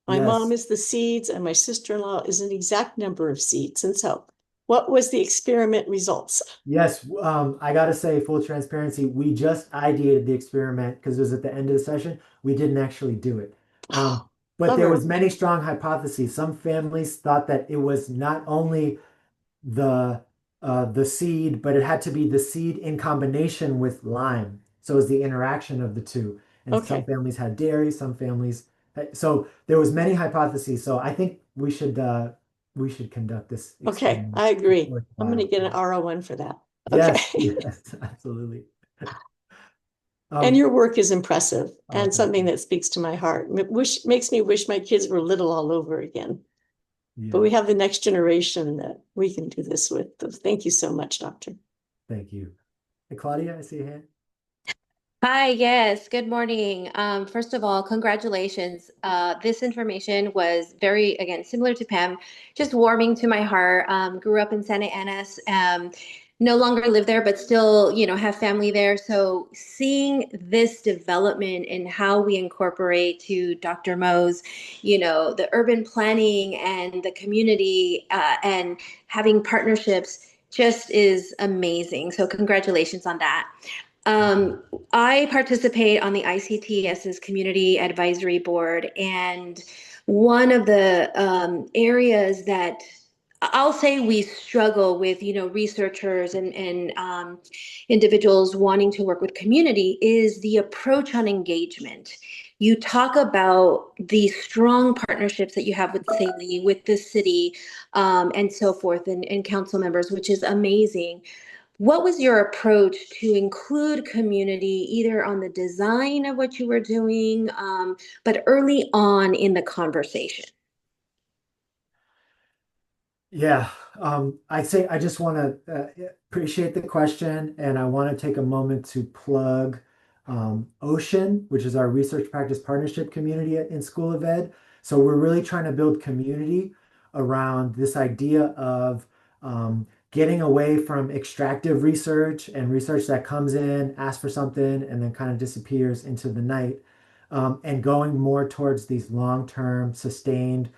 My mom Yes. is the seeds, and my sister-in-law is an exact number of seeds. And so, what was the experiment results? Yes, I gotta say, full transparency, we just ideated the experiment because it was at the end of the session. We didn't actually do it. But there was Bummer. many strong hypotheses. Some families thought that it was not only the the seed, but it had to be the seed in combination with lime. So it was the interaction of the two. and some Okay. families had dairy, some families so there was many hypotheses. So I think we should conduct this Okay. experiment I agree. I'm going to worthwhile. get an RO1 for that. Yes, Okay. yes, absolutely. And Um, your work is impressive oh, and thank something you. that speaks to my heart. Makes me wish my kids were little all over again. But Yeah, we have the next generation that we can do this with. So thank you so much, Doctor. thank you. Hey, Claudia, I see a hand. Hi, yes, good morning. First of all, congratulations. This information was very, again, similar to Pam, just warming to my heart. Grew up in Santa Ana's, no longer live there, but still, have family there. So seeing this development and how we incorporate to Dr. Mo's, the urban planning and the community and having partnerships just is amazing. So congratulations on that. Um, I participate on the ICTS's Community Advisory Board, and one of the areas that I'll say we struggle with, researchers and individuals wanting to work with community is the approach on engagement. You talk about the strong partnerships that you have with SAELI, with the city, and so forth, and council members, which is amazing. What was your approach to include community either on the design of what you were doing, but early on in the conversation? Yeah, I'd say I just want to appreciate the question, and I want to take a moment to plug Ocean, which is our research practice partnership community in School of Ed. So we're really trying to build community around this idea of getting away from extractive research and research that comes in, asks for something, and then kind of disappears into the night, and going more towards these long-term, sustained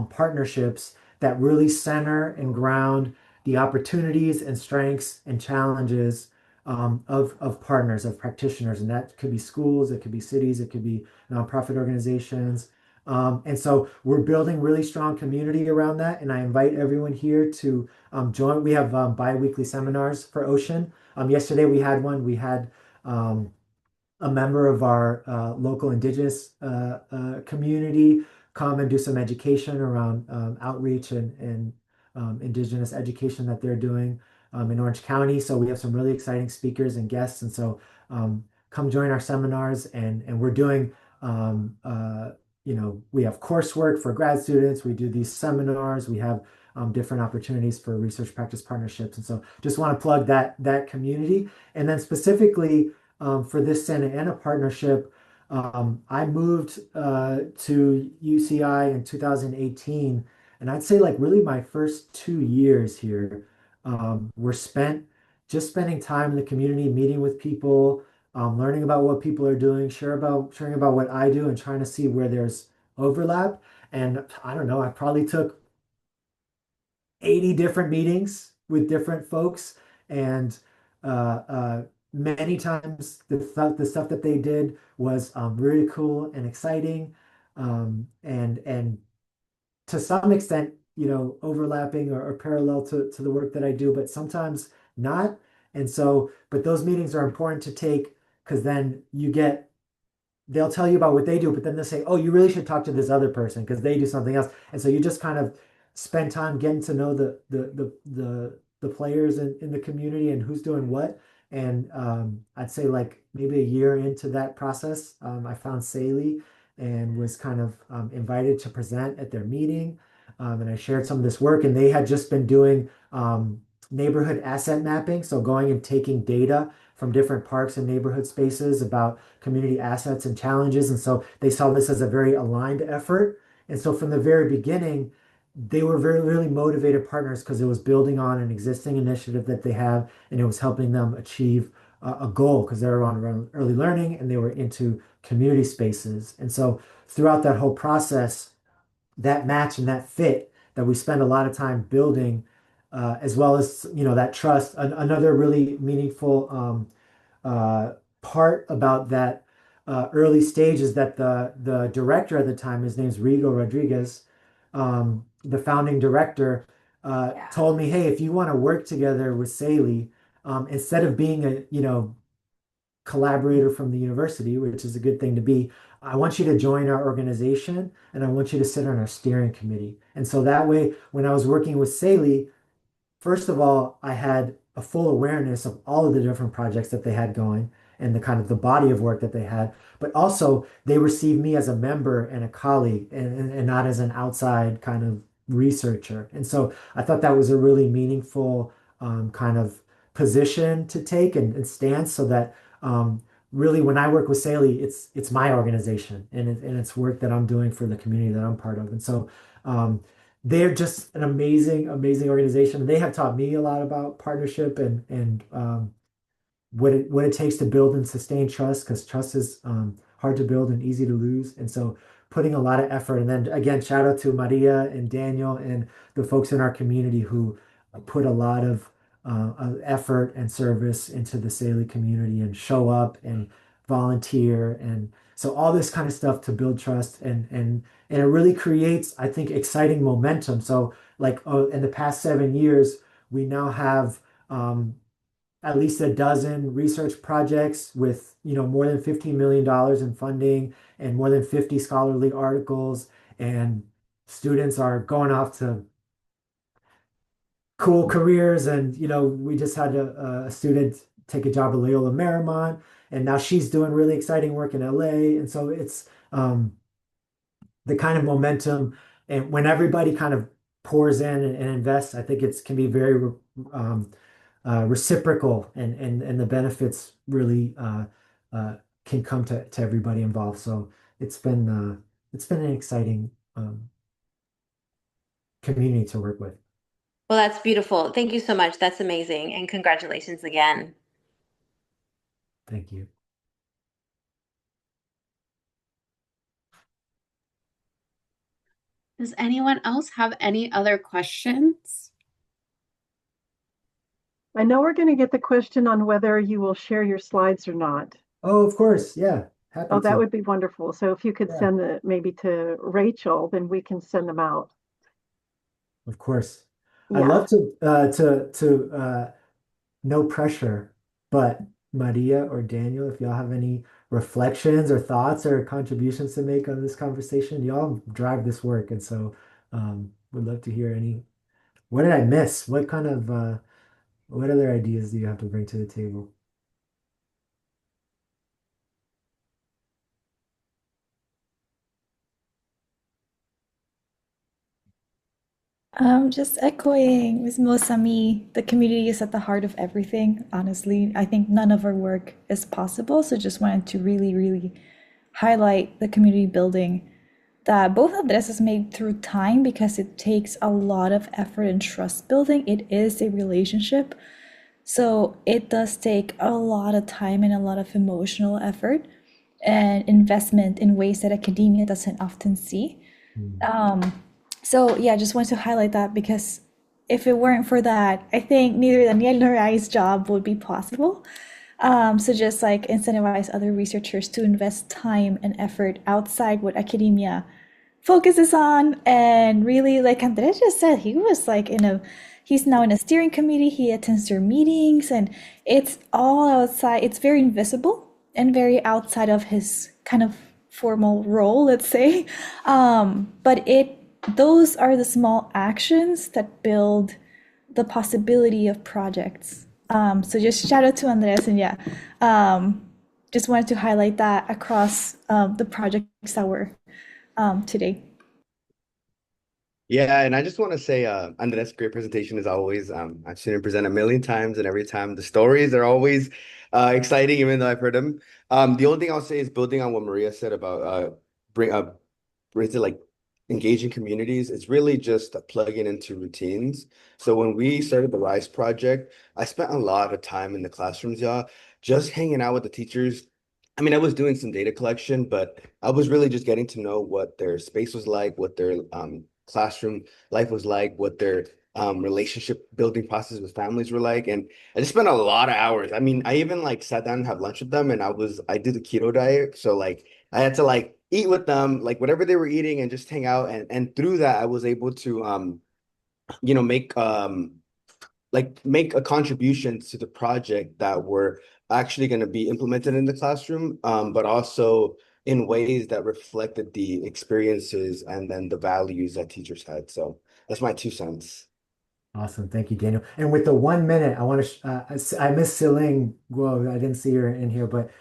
partnerships that really center and ground the opportunities and strengths and challenges of partners, of practitioners. And that could be schools, it could be cities, it could be nonprofit organizations. And so we're building really strong community around that. And I invite everyone here to join. We have bi-weekly seminars for Ocean. Yesterday we had one. We had a member of our local indigenous community come and do some education around outreach and indigenous education that they're doing in Orange County. So we have some really exciting speakers and guests. And so come join our seminars. And we're doing, we have coursework for grad students. We do these seminars. We have different opportunities for research practice partnerships. And so just want to plug that community. And then specifically, for this Santa Ana partnership, I moved to UCI in 2018, and I'd say like really my first 2 years here were spent just spending time in the community, meeting with people, learning about what people are doing, sharing about what I do, and trying to see where there's overlap. And I don't know, I probably took 80 different meetings with different folks, and many times the stuff that they did was really cool and exciting, and to some extent, overlapping or parallel to the work that I do, but sometimes not. And so, but those meetings are important to take because then they'll tell you about what they do, but then they'll say, oh, you really should talk to this other person because they do something else. And so you just kind of spend time getting to know the players in the community and who's doing what. And I'd say like maybe a year into that process, I found SAELI and was kind of invited to present at their meeting. And I shared some of this work, and they had just been doing neighborhood asset mapping. So going and taking data from different parks and neighborhood spaces about community assets and challenges. And so they saw this as a very aligned effort. And so from the very beginning, they were very, really motivated partners because it was building on an existing initiative that they have, and it was helping them achieve a goal because they were on early learning and they were into community spaces. And so throughout that whole process, that match and that fit that we spend a lot of time building, as well as that trust. Another really meaningful part about that early stage is that the director at the time, his name's Rigo Rodriguez, the founding director, told me, hey, if you want to work together with SAELI, instead of being a collaborator from the university, which is a good thing to be. I want you to join our organization and I want you to sit on our steering committee. And so that way, when I was working with SAELI, first of all, I had a full awareness of all of the different projects that they had going and the kind of the body of work that they had. But also, they received me as a member and a colleague and not as an outside kind of researcher. And so I thought that was a really meaningful kind of position to take and stance so that really when I work with SAELI, it's my organization and it's work that I'm doing for the community that I'm part of. And so they're just an amazing, amazing organization. They have taught me a lot about partnership and what it takes to build and sustain trust, because trust is hard to build and easy to lose. And so putting a lot of effort. And then again, shout out to Maria and Daniel and the folks in our community who put a lot of effort and service into the SAELI community and show up and volunteer. And so all this kind of stuff to build trust and it really creates, I think, exciting momentum. So like in the past 7 years, we now have at least a dozen research projects with more than $15 million in funding and more than 50 scholarly articles, and students are going off to cool careers. And we just had a student take a job at Loyola Marymount, and now she's doing really exciting work in LA. And so it's the kind of momentum, and when everybody kind of pours in and invests, I think it can be very reciprocal, and the benefits really can come to everybody involved. So it's been an exciting community to work with. Well, that's beautiful. Thank you so much. That's amazing. And congratulations again. Thank you. Does anyone else have any other questions? I know we're going to get the question on whether you will share your slides or not. Oh, of course. Yeah. Happy Oh, that to. would be wonderful. So if you could Yeah. send it maybe to Rachel, then we can send them out. Of course. I'd Yeah. love to no pressure, but Maria or Daniel, if y'all have any reflections or thoughts or contributions to make on this conversation, y'all drive this work. And so would love to hear any. What did I miss? What other ideas do you have to bring to the table? Just echoing Ms. Mosami, the community is at the heart of everything, honestly. I think none of our work is possible, so just wanted to really, really highlight the community building that both of this is made through time because it takes a lot of effort and trust building. It is a relationship. So it does take a lot of time and a lot of emotional effort and investment in ways that academia doesn't often see. So yeah, I just wanted to highlight that because if it weren't for that, I think neither Daniel nor I's job would be possible. So just like incentivize other researchers to invest time and effort outside what academia focuses on. And really, like Andres just said, he's now in a steering committee, he attends their meetings, and it's all outside. It's very invisible and very outside of his kind of formal role, let's say. But those are the small actions that build the possibility of projects. So just shout out to Andres, and yeah, just wanted to highlight that across the projects that were today. Yeah, and I just want to say, Andres, great presentation as always. I've seen him present a million times, and every time the stories are always exciting, even though I've heard them. The only thing I'll say is building on what Maria said about bring to like engaging communities. It's really just plugging into routines. So when we started the RISE project, I spent a lot of time in the classrooms, y'all, just hanging out with the teachers. I mean, I was doing some data collection, but I was really just getting to know what their space was like, what their classroom life was like, what their relationship building process with families were like. And I just spent a lot of hours. I mean, I even like sat down and had lunch with them, and I did the keto diet. So like I had to like eat with them, like whatever they were eating, and just hang out. And through that, I was able to make make a contribution to the project that were actually going to be implemented in the classroom, but also in ways that reflected the experiences and then the values that teachers had. So that's my 2 cents. Awesome. Thank you, Daniel. And with the 1 minute, I want to, I miss Celine. Well, I didn't see her in here, but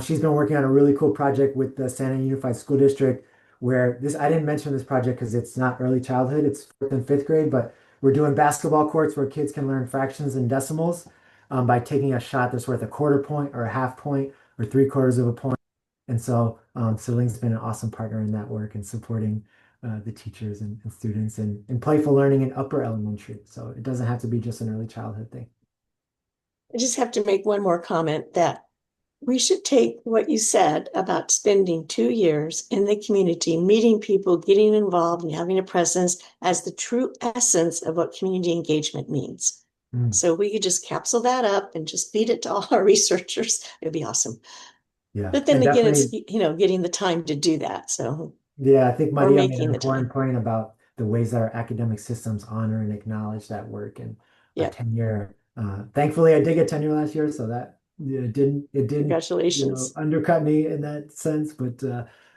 she's been working on a really cool project with the Santa Unified School District where this, I didn't mention this project because it's not early childhood, it's fourth and fifth grade, but we're doing basketball courts where kids can learn fractions and decimals by taking a shot that's worth a quarter point or a half point or three-quarters of a point. And so Celine's been an awesome partner in that work and supporting the teachers and students and playful learning in upper elementary. So it doesn't have to be just an early childhood thing. I just have to make one more comment that we should take what you said about spending 2 years in the community, meeting people, getting involved, and having a presence as the true essence of what community engagement means. So we could just capsule that up and just feed it to all our researchers. It'd be awesome. Yeah. But then And again, it's, definitely, getting the time to do that. So, yeah, I think or Maria made making an the time. important point about the ways that our academic systems honor and acknowledge that work and a Yeah. tenure. Thankfully, I did get tenure last year, so that it didn't Congratulations. undercut me in that sense. But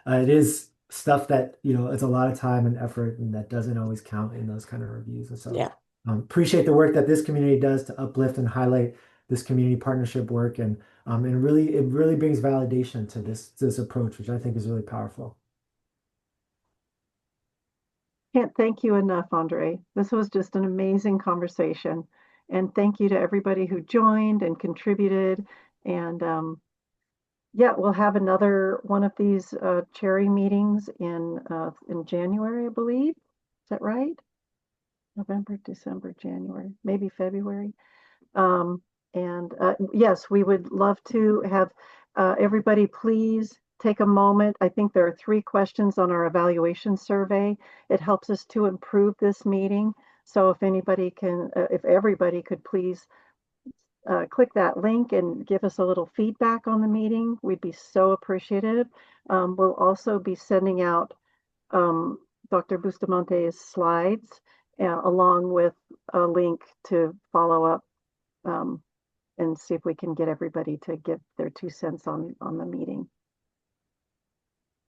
it is stuff that it's a lot of time and effort, and that doesn't always count in those kind of reviews. And so, Yeah. appreciate the work that this community does to uplift and highlight this community partnership work, and really it really brings validation to this approach, which I think is really powerful. Can't thank you enough, Andre. This was just an amazing conversation. And thank you to everybody who joined and contributed. And yeah, we'll have another one of these CHRE meetings in January, I believe. Is that right? November, December, January, maybe February. And yes, we would love to have everybody please take a moment. I think there are 3 questions on our evaluation survey. It helps us to improve this meeting. So if everybody could please click that link and give us a little feedback on the meeting, we'd be so appreciative. We'll also be sending out Dr. Bustamante's slides along with a link to follow up and see if we can get everybody to give their 2 cents on the meeting.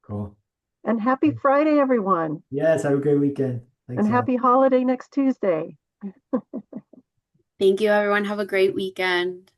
Cool. And happy Friday, everyone. Yes, have a great weekend. Thanks, And all. happy holiday next Tuesday. Thank you, everyone. Have a great weekend.